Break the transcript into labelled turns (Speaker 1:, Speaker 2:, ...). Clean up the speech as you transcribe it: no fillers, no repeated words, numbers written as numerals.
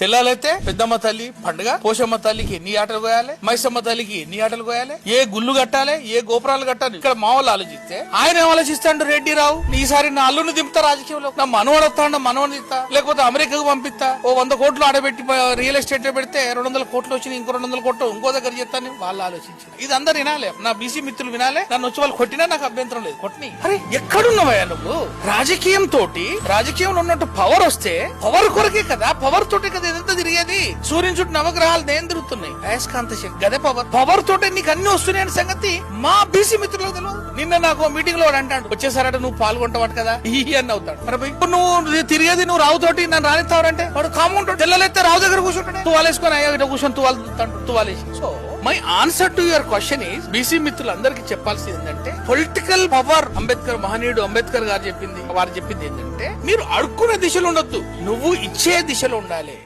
Speaker 1: తెల్లాలైతే పెద్దమ్మ తల్లి పండుగ, పోషమ్మ తల్లికి ఎన్ని ఆటలు కోయాలి, మైసమ్మ తల్లికి ఎన్ని ఆటలు కోయాలి, ఏ గుళ్ళు కట్టాలి, ఏ గోపురాలు కట్టాలి. ఇక్కడ మా వాళ్ళు ఆలోచిస్తే ఆయన ఏం ఆలోచిస్తాడు, రెడ్డిరావు ఈసారి నా అల్లుని దింపుతా రాజకీయంలో, నా మనవడు వస్తాడు, మనవని ఇస్తా, లేకపోతే అమెరికాకు పంపిస్తా, ఓ 100 కోట్లు ఆడబెట్టి రియల్ ఎస్టేట్ లో పెడితే 200 కోట్లు వచ్చినాయి, ఇంకో 200 కోట్లు ఇంకో దగ్గర చేస్తాను వాళ్ళు ఆలోచించారు. ఇది అందరు వినాలే, నా బీసీ మిత్రులు వినాలే. నన్ను వచ్చి వాళ్ళు కొట్టినా నాకు అభ్యంతరం లేదు, కొట్టిని. అరే ఎక్కడున్నావయ్యా నువ్వు? రాజకీయంలో ఉన్నట్టు పవర్ వస్తే పవర్ కొరకే కదా, పవర్ తోటే కదా ఇదంతా తిరిగేది. సూర్యుని చుట్టూ నవగ్రహాలు నేను తిరుగుతున్నాయి, అయస్కాంత శక్తి గదే పవర్. పవర్ తోటే నీకు అన్ని వస్తున్నాయని సంగతి మా బీసీ మిత్రులకు తెలియదు. నిన్న నాకు మీటింగ్ లో అంటాడు, వచ్చేసారట నువ్వు పాల్గొంటావట కదా ఈ అని అవుతాడు. మరి ఇప్పుడు నువ్వు తిరిగేది నువ్వు రావుతోటి నన్ను రానిస్తావంటే వాడు కాముంటాడు. తెల్లలైతే రావు దగ్గర కూర్చుంటాడు, తువాలేసుకొని అయ్యా ఇట్లా కూర్చొని తువాలేసి. So my answer to your question is, BC మిత్రులందరికీ చెప్పాల్సింది ఏంటంటే పొలిటికల్ పవర్ అంబేద్కర్, మహనీయుడు అంబేద్కర్ గారు చెప్పింది, వారు చెప్పింది ఏంటంటే మీరు అడుక్కునే దిశలో ఉండొద్దు, నువ్వు ఇచ్చే దిశలో ఉండాలి.